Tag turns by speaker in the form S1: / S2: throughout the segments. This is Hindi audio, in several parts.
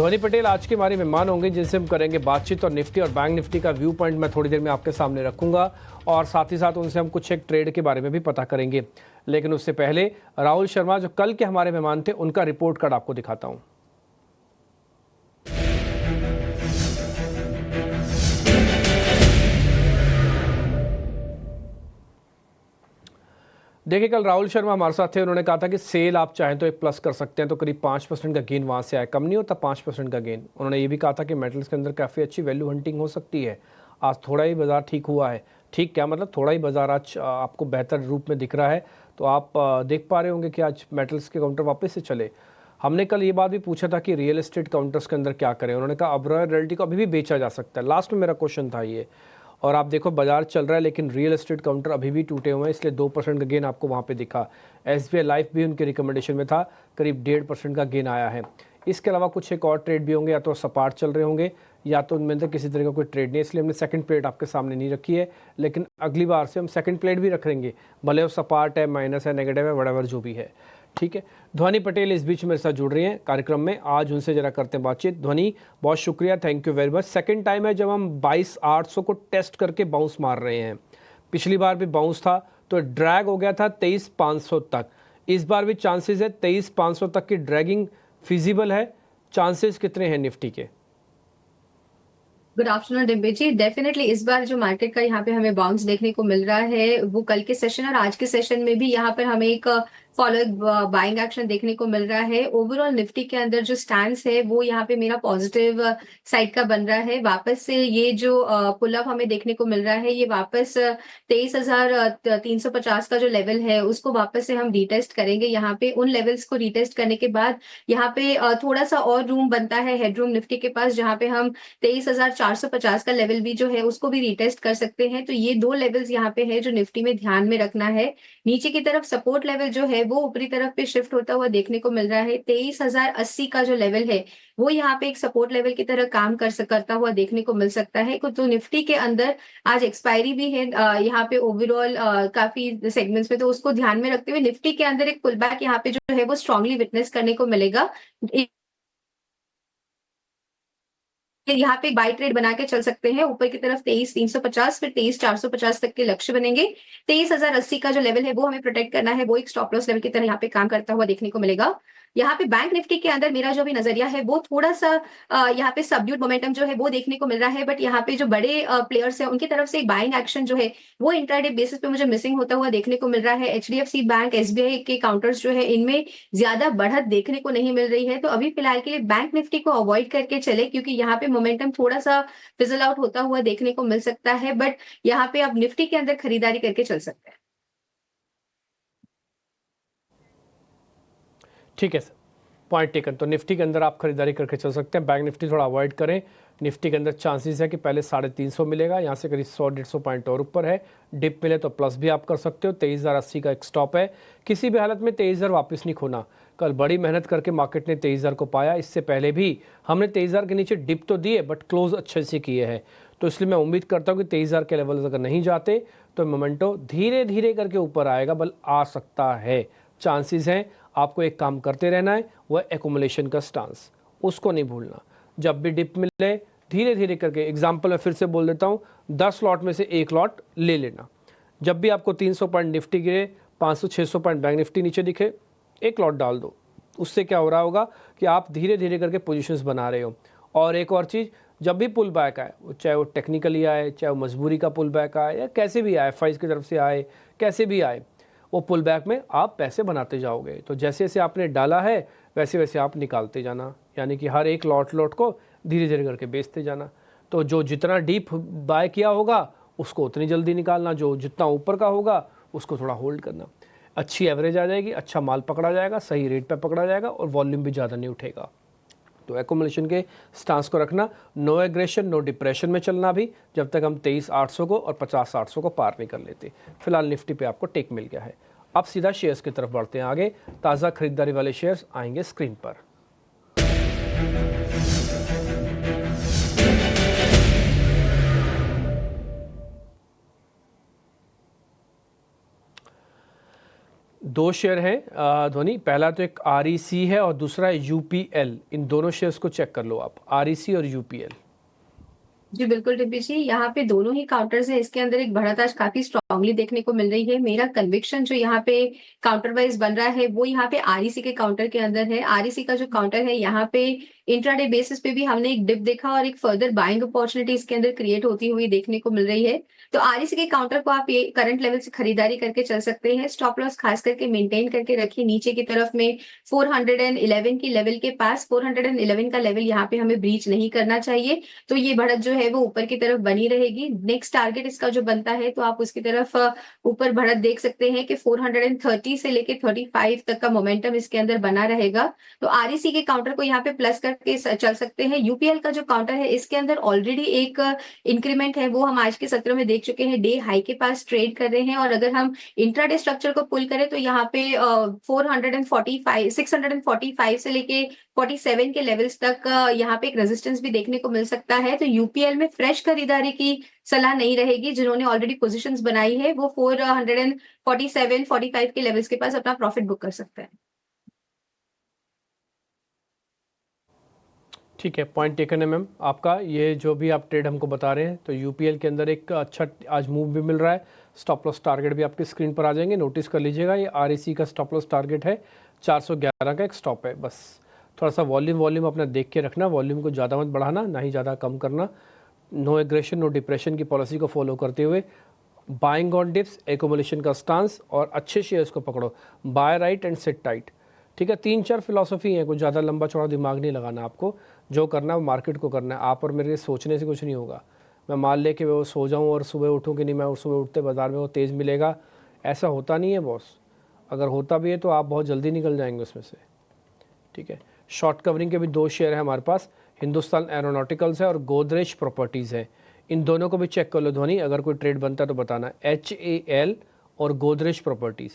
S1: ध्वनि पटेल आज के हमारे मेहमान होंगे जिनसे हम करेंगे बातचीत और निफ्टी और बैंक निफ्टी का व्यू पॉइंट मैं थोड़ी देर में आपके सामने रखूंगा और साथ ही साथ उनसे हम कुछ एक ट्रेड के बारे में भी पता करेंगे। लेकिन उससे पहले राहुल शर्मा जो कल के हमारे मेहमान थे उनका रिपोर्ट कार्ड आपको दिखाता हूं। देखिए कल राहुल शर्मा हमारे साथ थे। उन्होंने कहा था कि सेल आप चाहें तो एक प्लस कर सकते हैं, तो करीब 5% का गेन वहाँ से आया, कम नहीं होता 5% का गेन। उन्होंने ये भी कहा था कि मेटल्स के अंदर काफ़ी अच्छी वैल्यू हंटिंग हो सकती है। आज थोड़ा ही बाजार ठीक हुआ है। ठीक क्या मतलब, थोड़ा ही बाजार आज आपको बेहतर रूप में दिख रहा है, तो आप देख पा रहे होंगे कि आज मेटल्स के काउंटर वापस से चले। हमने कल ये बात भी पूछा था कि रियल एस्टेट काउंटर्स के अंदर क्या करें। उन्होंने कहा अब्रार रियल्टी को अभी भी बेचा जा सकता है। लास्ट में मेरा क्वेश्चन था ये, और आप देखो बाजार चल रहा है लेकिन रियल एस्टेट काउंटर अभी भी टूटे हुए हैं, इसलिए 2% का गेन आपको वहाँ पे दिखा। SBI लाइफ भी उनके रिकमेंडेशन में था, करीब 1.5% का गेन आया है। इसके अलावा कुछ एक और ट्रेड भी होंगे, या तो सपाट चल रहे होंगे या तो उनमें अंदर किसी तरह का कोई ट्रेड नहीं, इसलिए हमने सेकंड प्लेट आपके सामने नहीं रखी है। लेकिन अगली बार से हम सेकंड प्लेट भी रखेंगे, भले वो सपाट है, माइनस है, नेगेटिव है, वटेवर जो भी है। ठीक है, ध्वनि पटेल इस बीच मेरे साथ जुड़ रही हैं कार्यक्रम में। आज उनसे जरा करते हैं बातचीत। ध्वनि, बहुत शुक्रिया, thank you very much. Second time है जब हम 22,800 को टेस्ट करके बाउंस मार रहे हैं। पिछली बार भी बाउंस था तो ड्रैग हो गया था 23,500 तक। इस बार भी चांसेस है 23,500 तक की ड्रैगिंग फिजिबल है। चांसेस कितने हैं निफ्टी के?
S2: गुड आफ्टरनून डिम्पी जी। डेफिनेटली इस बार जो मार्केट का यहाँ पे हमें बाउंस देखने को मिल रहा है वो कल के सेशन और आज के सेशन में भी यहाँ पर हमें एक फॉलो बाइंग एक्शन देखने को मिल रहा है। ओवरऑल निफ्टी के अंदर जो स्टैंड है वो यहाँ पे मेरा पॉजिटिव साइड का बन रहा है। वापस से ये जो पुल अप हमें देखने को मिल रहा है, ये वापस 23,350 का जो लेवल है उसको वापस से हम रीटेस्ट करेंगे। यहाँ पे उन लेवल्स को रीटेस्ट करने के बाद यहाँ पे थोड़ा सा और रूम बनता है, हेडरूम निफ्टी के पास, जहाँ पे हम 23,450 का लेवल भी जो है उसको भी रीटेस्ट कर सकते हैं। तो ये दो लेवल्स यहाँ पे है जो निफ्टी में ध्यान में रखना है। नीचे की तरफ सपोर्ट लेवल जो है वो ऊपरी तरफ पे शिफ्ट होता हुआ देखने को मिल रहा है। 23,080 का जो लेवल है वो यहाँ पे एक सपोर्ट लेवल की तरह काम करता हुआ देखने को मिल सकता है। तो निफ्टी के अंदर आज एक्सपायरी भी है यहाँ पे ओवरऑल काफी सेगमेंट्स में, तो उसको ध्यान में रखते हुए निफ्टी के अंदर एक पुल बैक यहाँ पे जो है वो स्ट्रांगली विटनेस करने को मिलेगा। यहाँ पे बाई ट्रेड बना के चल सकते हैं ऊपर की तरफ 23,350, फिर 23,450 तक के लक्ष्य बनेंगे। 23,080 का जो लेवल है वो हमें प्रोटेक्ट करना है, वो एक स्टॉप लॉस लेवल की तरह यहाँ पे काम करता हुआ देखने को मिलेगा। यहाँ पे बैंक निफ्टी के अंदर मेरा जो भी नजरिया है वो थोड़ा सा यहाँ पे सबड्यूड मोमेंटम जो है वो देखने को मिल रहा है। बट यहाँ पे जो बड़े प्लेयर्स है उनकी तरफ से एक बाइंग एक्शन जो है वो इंट्राडे बेसिस पे मुझे मिसिंग होता हुआ देखने को मिल रहा है। HDFC बैंक, SBI के काउंटर्स जो है इनमें ज्यादा बढ़त देखने को नहीं मिल रही है। तो अभी फिलहाल के लिए बैंक निफ्टी को अवॉइड करके चले, क्योंकि यहाँ पे मोमेंटम थोड़ा सा फिजल आउट होता हुआ देखने को मिल सकता है। बट यहाँ पे आप निफ्टी के अंदर खरीदारी करके चल सकते हैं।
S1: ठीक है सर, पॉइंट टेकन। तो निफ्टी के अंदर आप खरीदारी करके चल सकते हैं, बैंक निफ्टी थोड़ा अवॉइड करें। निफ्टी के अंदर चांसेस है कि पहले 350 मिलेगा, यहाँ से करीब 100-150 पॉइंट और ऊपर है। डिप मिले तो प्लस भी आप कर सकते हो। 23,080 का एक स्टॉप है। किसी भी हालत में 23,000 वापस नहीं खोना। कल बड़ी मेहनत करके मार्केट ने 23,000 को पाया। इससे पहले भी हमने 23,000 के नीचे डिप तो दिए बट क्लोज अच्छे से किए हैं। तो इसलिए मैं उम्मीद करता हूँ कि 23,000 के लेवल अगर नहीं जाते तो मोमेंटो धीरे धीरे करके ऊपर आएगा, बल आ सकता है, चांसेस हैं। आपको एक काम करते रहना है, वह एकुमुलेशन का स्टांस, उसको नहीं भूलना। जब भी डिप मिले धीरे धीरे करके, एग्जांपल मैं फिर से बोल देता हूँ, 10 लॉट में से एक लॉट ले लेना। जब भी आपको 300 पॉइंट निफ्टी गिरे, 500-600 पॉइंट बैंक निफ्टी नीचे दिखे, एक लॉट डाल दो। उससे क्या हो रहा होगा कि आप धीरे धीरे करके पोजीशंस बना रहे हो। और एक और चीज़, जब भी पुल बैक आए, चाहे वो टेक्निकली आए, चाहे वो मजबूरी का पुल बैक आए, या कैसे भी आए, FIs की तरफ से आए, कैसे भी आए, वो पुल बैक में आप पैसे बनाते जाओगे। तो जैसे जैसे आपने डाला है वैसे वैसे आप निकालते जाना, यानी कि हर एक लॉट को धीरे धीरे करके बेचते जाना। तो जो जितना डीप बाय किया होगा उसको उतनी जल्दी निकालना, जो जितना ऊपर का होगा उसको थोड़ा होल्ड करना। अच्छी एवरेज आ जाएगी, अच्छा माल पकड़ा जाएगा, सही रेट पे पकड़ा जाएगा और वॉल्यूम भी ज़्यादा नहीं उठेगा। तो एकोमुलेशन के स्टांस को रखना, नो एग्रेशन नो डिप्रेशन में चलना भी, जब तक हम 23,800 को और 50,800 को पार नहीं कर लेते। फिलहाल निफ्टी पे आपको टेक मिल गया है। अब सीधा शेयर्स की तरफ बढ़ते हैं आगे। ताज़ा खरीदारी वाले शेयर्स आएंगे स्क्रीन पर। दो शेयर हैं ध्वनि, पहला तो एक आरईसी है और दूसरा है यूपीएल। इन दोनों शेयर्स को चेक कर लो आप, आरईसी और यूपीएल।
S2: जी बिल्कुल डिम्पी जी, यहाँ पे दोनों ही काउंटर्स है, इसके अंदर एक बढ़त आज काफी स्ट्रांगली देखने को मिल रही है। मेरा कन्विक्शन जो यहाँ पे काउंटर वाइज बन रहा है वो यहाँ पे आरईसी के काउंटर के अंदर है। आरईसी का जो काउंटर है यहाँ पे इंट्राडे बेसिस पे भी हमने एक डिप देखा और एक फर्दर बाइंग अपॉर्चुनिटी इसके अंदर क्रिएट होती हुई देखने को मिल रही है। तो आरईसी के काउंटर को आप ये करंट लेवल से खरीदारी करके चल सकते हैं। स्टॉप लॉस खास करके मेंटेन करके रखिए नीचे की तरफ में 411 की लेवल के पास। 411 का लेवल यहाँ पे हमें ब्रीच नहीं करना चाहिए, तो ये बढ़त जो है वो ऊपर की तरफ बनी रहेगी। नेक्स्ट टारगेट इसका जो बनता है तो आप उसकी तरफ ऊपर बढ़त देख सकते हैं कि 430 से लेके 35 तक का मोमेंटम इसके अंदर बना रहेगा। तो आरईसी के काउंटर को यहाँ पे प्लस करके चल सकते हैं। यूपीएल का जो काउंटर है इसके अंदर ऑलरेडी एक इंक्रीमेंट है, वो हम आज के सत्र में देख चुके हैं। डे हाई के पास ट्रेड कर रहे हैं और अगर हम इंट्राडे स्ट्रक्चर को पुल करें तो यहाँ पे 645 से लेके 47 के लेवल्स तक यहाँ पे एक रेजिस्टेंस भी देखने को मिल सकता है। तो यूपीएल में फ्रेश खरीदारी की सलाह नहीं रहेगी। जिन्होंने ऑलरेडी पोजीशंस बनाई है वो 447 45 के लेवल्स के पास अपना प्रॉफिट बुक कर सकता है।
S1: ठीक है, पॉइंट टेकन है मैम आपका। ये जो भी आप ट्रेड हमको बता रहे हैं, तो यूपीएल के अंदर एक अच्छा आज मूव भी मिल रहा है। स्टॉप लॉस टारगेट भी आपकी स्क्रीन पर आ जाएंगे, नोटिस कर लीजिएगा। ये आरईसी का स्टॉप लॉस टारगेट है 411 का एक स्टॉप है। बस थोड़ा सा वॉल्यूम अपना देख के रखना, वॉल्यूम को ज़्यादा मत बढ़ाना, ना ही ज़्यादा कम करना। नो एग्रेशन नो डिप्रेशन की पॉलिसी को फॉलो करते हुए बाइंग ऑन डिप्स, एकोमोलेशन का स्टांस और अच्छे शेयर्स को पकड़ो। Buy right and sit tight. ठीक है, 3-4 फिलॉसफी है, कुछ ज़्यादा लंबा चौड़ा दिमाग नहीं लगाना आपको। जो करना है वो मार्केट को करना है, आप और मेरे सोचने से कुछ नहीं होगा। मैं मान ले कि वो सो जाऊँ और सुबह उठूँ कि नहीं, मैं सुबह उठते बाज़ार में वो तेज़ मिलेगा, ऐसा होता नहीं है बॉस। अगर होता भी है तो आप बहुत जल्दी निकल जाएंगे उसमें से। ठीक है, शॉर्ट कवरिंग के भी दो शेयर है हमारे पास, हिंदुस्तान एरोनॉटिकल्स है और गोदरेज प्रॉपर्टीज़ है। इन दोनों को भी चेक कर लो ध्वनि, अगर कोई ट्रेड बनता है तो बताना। HAL और गोदरेज प्रॉपर्टीज़।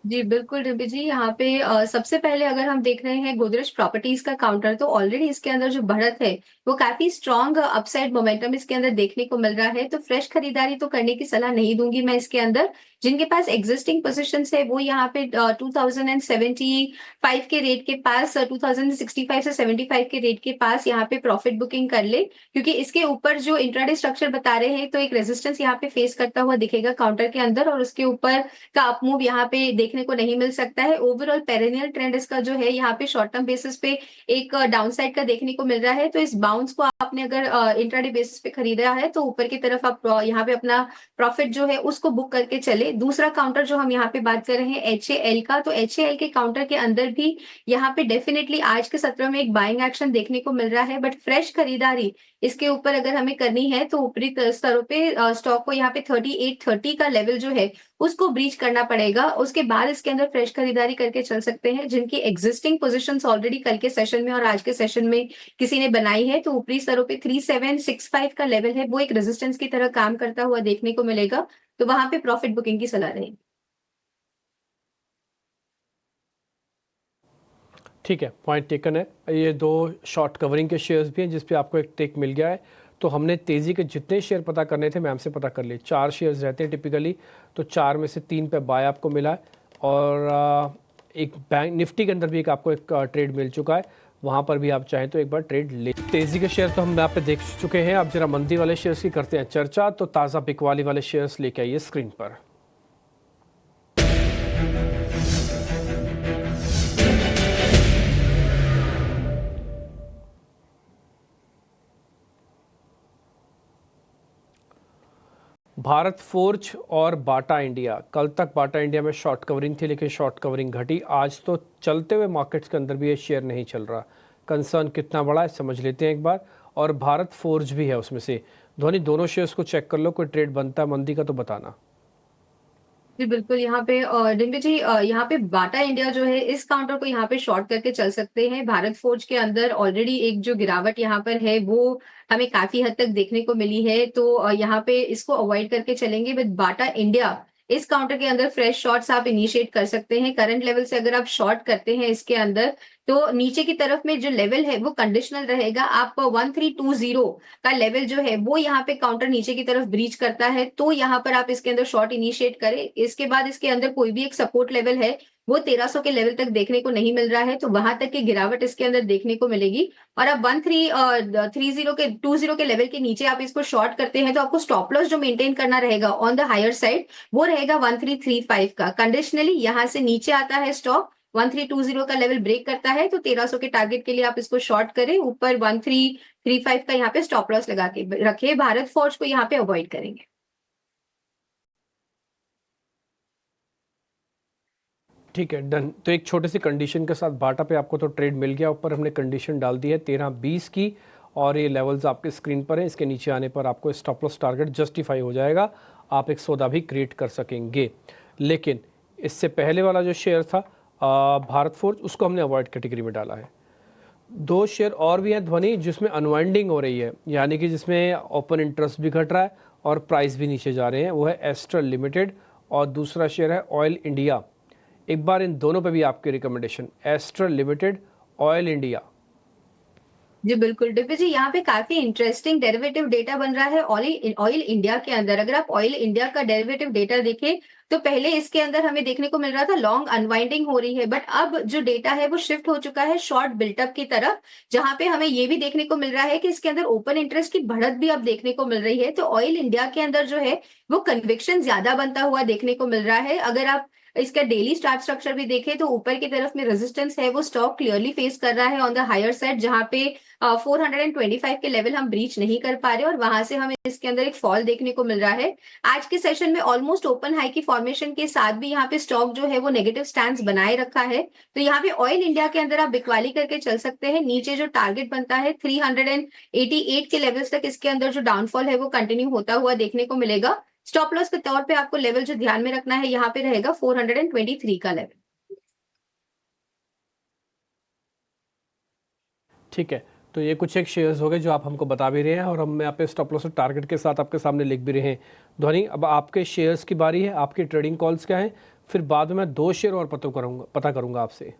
S2: जी बिल्कुल डिम्पी जी, यहाँ पे सबसे पहले अगर हम देख रहे हैं गोदरेज प्रॉपर्टीज का काउंटर, तो ऑलरेडी इसके अंदर जो बढ़त है वो काफी स्ट्रॉन्ग अपसाइड मोमेंटम इसके अंदर देखने को मिल रहा है। तो फ्रेश खरीदारी तो करने की सलाह नहीं दूंगी मैं इसके अंदर। जिनके पास एग्जिस्टिंग पोजीशंस है वो यहाँ पे 2075 के रेट के पास, 2065 से 75 के रेट के पास यहाँ पे प्रॉफिट बुकिंग कर ले, क्योंकि इसके ऊपर जो इंट्राडे स्ट्रक्चर बता रहे हैं तो एक रेजिस्टेंस यहाँ पे फेस करता हुआ दिखेगा काउंटर के अंदर, और उसके ऊपर का अप मूव यहाँ पे देखने को नहीं मिल सकता है। ओवरऑल पेरेनियल ट्रेंड इसका जो है यहाँ पे शॉर्ट टर्म बेसिस पे एक डाउन साइड का देखने को मिल रहा है। तो इस बाउंस को आपने अगर इंट्राडे बेसिस पे खरीदा है तो ऊपर की तरफ आप यहाँ पे अपना प्रॉफिट जो है उसको बुक करके चले। दूसरा काउंटर जो हम यहाँ पे बात कर रहे हैं HAL का, तो HAL के काउंटर के अंदर भी यहाँ पे डेफिनेटली आज के सत्र में एक बाइंग एक्शन देखने को मिल रहा है, बट फ्रेश खरीदारी इसके ऊपर अगर हमें करनी है तो ऊपरी स्तरों पे स्टॉक को यहाँ पे 3830 का लेवल जो है उसको ब्रीच करना पड़ेगा। उसके बाद इसके अंदर फ्रेश खरीदारी करके चल सकते हैं। जिनकी एग्जिस्टिंग पोजीशंस ऑलरेडी कल के सेशन में और आज के सेशन में किसी ने बनाई है, तो ऊपरी स्तरों पे 3765 का लेवल है वो एक रेजिस्टेंस की तरह काम करता हुआ देखने को मिलेगा। तो वहां पे प्रॉफिट बुकिंग की सलाह रहेगी।
S1: ठीक है, पॉइंट टेकन है। ये दो शॉर्ट कवरिंग के शेयर्स भी हैं जिस पे आपको एक टेक मिल गया है। तो हमने तेज़ी के जितने शेयर पता करने थे मैम से पता कर लिए। 4 शेयर्स रहते हैं टिपिकली, तो 4 में से 3 पे बाय आपको मिला है और एक बैंक निफ्टी के अंदर भी एक आपको एक ट्रेड मिल चुका है, वहाँ पर भी आप चाहें तो एक बार ट्रेड ले। तेज़ी के शेयर तो हम यहाँ पे देख चुके हैं, अब जरा मंदी वाले शेयर्स की करते हैं चर्चा। तो ताज़ा बिकवाली वाले शेयर्स लेके आइए स्क्रीन पर। भारत फोर्ज और बाटा इंडिया, कल तक बाटा इंडिया में शॉर्ट कवरिंग थी लेकिन शॉर्ट कवरिंग घटी। आज तो चलते हुए मार्केट्स के अंदर भी ये शेयर नहीं चल रहा। कंसर्न कितना बड़ा है समझ लेते हैं एक बार। और भारत फोर्ज भी है उसमें से। ध्वनि, दोनों शेयर्स को चेक कर लो, कोई ट्रेड बनता है मंदी का तो बताना।
S2: जी बिल्कुल, यहाँ पे डिम्पी जी यहाँ पे बाटा इंडिया जो है इस काउंटर को यहाँ पे शॉर्ट करके चल सकते हैं। भारत फोर्ज के अंदर ऑलरेडी एक जो गिरावट यहाँ पर है वो हमें काफी हद तक देखने को मिली है, तो यहाँ पे इसको अवॉइड करके चलेंगे। विद बाटा इंडिया इस काउंटर के अंदर फ्रेश शॉर्ट्स आप इनिशिएट कर सकते हैं। करंट लेवल से अगर आप शॉर्ट करते हैं इसके अंदर, तो नीचे की तरफ में जो लेवल है वो कंडीशनल रहेगा। आप 1320 का लेवल जो है वो यहाँ पे काउंटर नीचे की तरफ ब्रीच करता है तो यहाँ पर आप इसके अंदर शॉर्ट इनिशिएट करें। इसके बाद इसके अंदर कोई भी एक सपोर्ट लेवल है वो 1300 के लेवल तक देखने को नहीं मिल रहा है, तो वहां तक की गिरावट इसके अंदर देखने को मिलेगी। और अब 1330 के लेवल के नीचे आप इसको शॉर्ट करते हैं तो आपको स्टॉप लॉस जो मेंटेन करना रहेगा ऑन द हायर साइड वो रहेगा 1335 का। कंडीशनली यहाँ से नीचे आता है स्टॉक, 1320 का लेवल ब्रेक करता है तो 1300 के टारगेट के लिए आप इसको शॉर्ट करें। ऊपर 1335 का यहाँ पे स्टॉप लॉस लगा के रखे। भारत फोर्ज को यहाँ पे अवॉइड करेंगे।
S1: ठीक है, डन। तो एक छोटे सी कंडीशन के साथ बाटा पे आपको तो ट्रेड मिल गया। ऊपर हमने कंडीशन डाल दी है 13-20 की, और ये लेवल्स आपके स्क्रीन पर हैं। इसके नीचे आने पर आपको स्टॉप लॉस टारगेट जस्टिफाई हो जाएगा, आप एक सौदा भी क्रिएट कर सकेंगे। लेकिन इससे पहले वाला जो शेयर था भारत फोर्ज, उसको हमने अवॉइड कैटेगरी में डाला है। दो शेयर और भी हैं ध्वनि जिसमें अनवाइंडिंग हो रही है, यानी कि जिसमें ओपन इंटरेस्ट भी घट रहा है और प्राइस भी नीचे जा रहे हैं। वो है एस्ट्रल लिमिटेड और दूसरा शेयर है ऑयल इंडिया। एक बार इन दोनों पे भी आपकी recommendation, astral limited, oil India.
S2: जी बिल्कुल दिव्य जी, यहाँ पे काफी इंटरेस्टिंग डेरिवेटिव डेटा बन रहा है ऑयल इंडिया के अंदर। अगर आप ऑयल इंडिया का डेरिवेटिव डेटा देखें तो पहले इसके अंदर हमें देखने को मिल रहा था लॉन्ग अनवाइंडिंग हो रही है, बट अब जो डेटा है वो शिफ्ट हो चुका है शॉर्ट बिल्टअप की तरफ, जहां पे हमें ये भी देखने को मिल रहा है कि इसके अंदर ओपन इंटरेस्ट की बढ़त भी अब देखने को मिल रही है। तो ऑयल इंडिया के अंदर जो है वो कन्विक्शन ज्यादा बनता हुआ देखने को मिल रहा है। अगर आप इसका डेली चार्ट स्ट्रक्चर भी देखें तो ऊपर की तरफ में रेजिस्टेंस है वो स्टॉक क्लियरली फेस कर रहा है ऑन द हायर साइड, जहां पे 425 के लेवल हम ब्रीच नहीं कर पा रहे और वहां से हमें इसके अंदर एक फॉल देखने को मिल रहा है। आज के सेशन में ऑलमोस्ट ओपन हाई की फॉर्मेशन के साथ भी यहाँ पे स्टॉक जो है वो नेगेटिव स्टैंड बनाए रखा है। तो यहाँ पे ऑयल इंडिया के अंदर आप बिकवाली करके चल सकते हैं। नीचे जो टारगेट बनता है 388 के लेवल्स तक इसके अंदर जो डाउनफॉल है वो कंटिन्यू होता हुआ देखने को मिलेगा। स्टॉप लॉस के तौर पे आपको लेवल जो ध्यान में रखना है यहाँ पे रहेगा 423 का लेवल।
S1: ठीक है, तो ये कुछ एक शेयर्स हो गए जो आप हमको बता भी रहे हैं और हम यहाँ पे स्टॉप लॉस और टारगेट के साथ आपके सामने लिख भी रहे हैं। ध्वनि, अब आपके शेयर्स की बारी है, आपकी ट्रेडिंग कॉल्स क्या हैं, फिर बाद में मैं दो शेयर और पता करूंगा आपसे।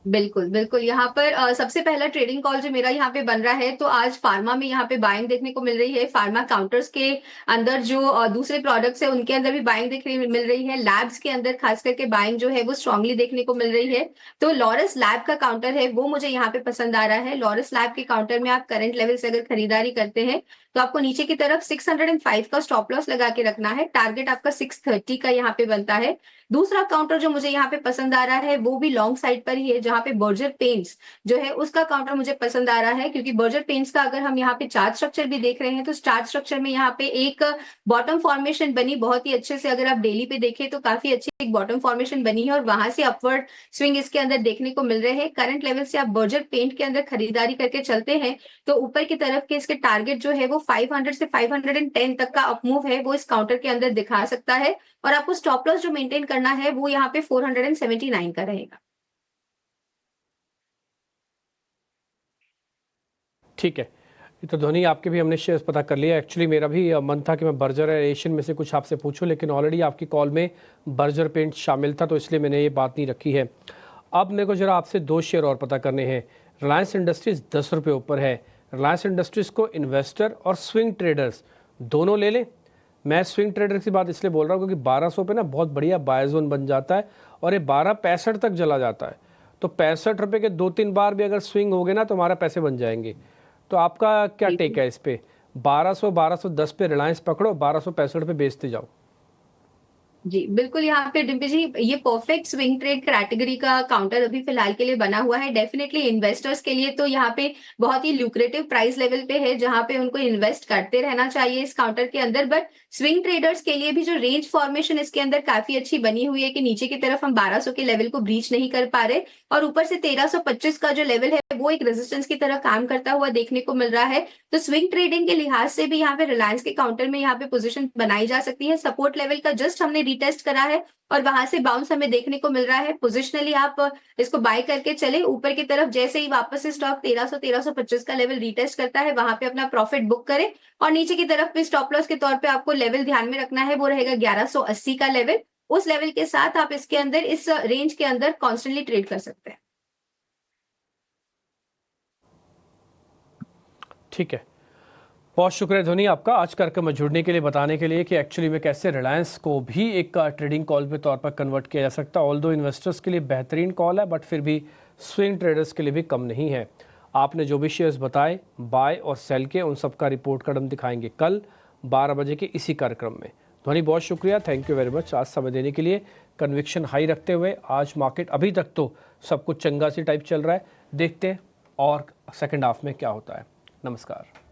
S2: बिल्कुल बिल्कुल, यहाँ पर सबसे पहला ट्रेडिंग कॉल जो मेरा यहाँ पे बन रहा है तो आज फार्मा में यहाँ पे बाइंग देखने को मिल रही है। फार्मा काउंटर्स के अंदर जो दूसरे प्रोडक्ट्स है उनके अंदर भी बाइंग देखने मिल रही है। लैब्स के अंदर खास करके बाइंग जो है वो स्ट्रांगली देखने को मिल रही है। तो लॉरस लैब का काउंटर है वो मुझे यहाँ पे पसंद आ रहा है। लॉरस लैब के काउंटर में आप करंट लेवल से अगर खरीदारी करते हैं तो आपको नीचे की तरफ 605 का स्टॉप लॉस लगा के रखना है। टारगेट आपका 630 का यहाँ पे बनता है। दूसरा काउंटर जो मुझे यहाँ पे पसंद आ रहा है वो भी लॉन्ग साइड पर ही है, जहां पे बर्जर पेंट्स जो है उसका काउंटर मुझे पसंद आ रहा है, क्योंकि बर्जर पेंट्स का अगर हम यहाँ पे चार्ट स्ट्रक्चर भी देख रहे हैं तो चार्ट स्ट्रक्चर में यहाँ पे एक बॉटम फॉर्मेशन बनी बहुत ही अच्छे से। अगर आप डेली पे देखें तो काफी अच्छी एक बॉटम फॉर्मेशन बनी है और वहां से अपवर्ड स्विंग इसके अंदर देखने को मिल रहे हैं। करंट लेवल से आप बर्जर पेंट के अंदर खरीदारी करके चलते हैं तो ऊपर की तरफ के इसके टारगेट जो है वो 500 से 510 तक का अपमूव है वो इस काउंटर के अंदर दिखा सकता है। और आपको स्टॉप लॉस जो मेंटेन करना है वो यहाँ पे 479 का रहेगा।
S1: ठीक है, तो धोनी आपके भी हमने शेयर्स पता कर लिया। एक्चुअली मेरा भी मन था कि मैं बर्जर या एशियन में से कुछ आपसे पूछूं, लेकिन ऑलरेडी आपकी कॉल में बर्जर पेंट शामिल था तो इसलिए मैंने ये बात नहीं रखी है। अब मेरे को जरा आपसे दो शेयर और पता करने हैं। रिलायंस इंडस्ट्रीज़ 10 रुपये ऊपर है। रिलायंस इंडस्ट्रीज़ को इन्वेस्टर और स्विंग ट्रेडर्स दोनों ले लें। मैं स्विंग ट्रेडर की बात इसलिए बोल रहा हूँ क्योंकि 1200 पे ना बहुत बढ़िया बाय जोन बन जाता है और ये 1265 तक चला जाता है। तो 65 रुपये के 2-3 बार भी अगर स्विंग हो गए ना तो हमारा पैसे बन जाएंगे। तो आपका क्या टेक है इस पे? 1210 पे रिलायंस पकड़ो, 1265 पे बेचते जाओ।
S2: जी बिल्कुल, यहाँ पे डिम्पी जी ये परफेक्ट स्विंग ट्रेड कैटेगरी का काउंटर अभी फिलहाल के लिए बना हुआ है। डेफिनेटली इन्वेस्टर्स के लिए तो यहाँ पे बहुत ही ल्यूक्रेटिव प्राइस लेवल पे है, जहां पे उनको इन्वेस्ट करते रहना चाहिए इस काउंटर के अंदर। बट स्विंग ट्रेडर्स के लिए भी जो रेंज फॉर्मेशन इसके अंदर काफी अच्छी बनी हुई है कि नीचे की तरफ हम 1200 के लेवल को ब्रीच नहीं कर पा रहे और ऊपर से 1325 का जो लेवल है वो एक रेजिस्टेंस की तरह काम करता हुआ देखने को मिल रहा है। तो स्विंग ट्रेडिंग के लिहाज से भी यहाँ पे रिलायंस के काउंटर में यहाँ पे पोजीशन बनाई जा सकती है। सपोर्ट लेवल का जस्ट हमने रीटेस्ट करा है और वहां से बाउंस हमें देखने को मिल रहा है। पोजिशनली आप इसको बाय करके चले, ऊपर की तरफ जैसे ही वापस से स्टॉक 1300-1325 का लेवल रीटेस्ट करता है वहां पे अपना प्रॉफिट बुक करें। और नीचे की तरफ पे स्टॉप लॉस के तौर पे आपको लेवल ध्यान में रखना है, वो रहेगा 1180 का लेवल। उस लेवल के साथ आप इसके अंदर, इस रेंज के अंदर कॉन्स्टेंटली ट्रेड कर सकते हैं।
S1: ठीक है, बहुत शुक्रिया ध्वनि आपका आज कार्यक्रम में जुड़ने के लिए, बताने के लिए कि एक्चुअली में कैसे रिलायंस को भी एक ट्रेडिंग कॉल के तौर पर कन्वर्ट किया जा सकता है। ऑल्दो इन्वेस्टर्स के लिए बेहतरीन कॉल है, बट फिर भी स्विंग ट्रेडर्स के लिए भी कम नहीं है। आपने जो भी शेयर्स बताए बाय और सेल के, उन सब का रिपोर्ट कार्ड हम दिखाएंगे कल 12 बजे के इसी कार्यक्रम में। ध्वनि बहुत शुक्रिया, थैंक यू वेरी मच आज समय देने के लिए। कन्विक्शन हाई रखते हुए आज मार्केट अभी तक तो सब कुछ चंगा सी टाइप चल रहा है, देखते हैं और सेकेंड हाफ में क्या होता है। नमस्कार।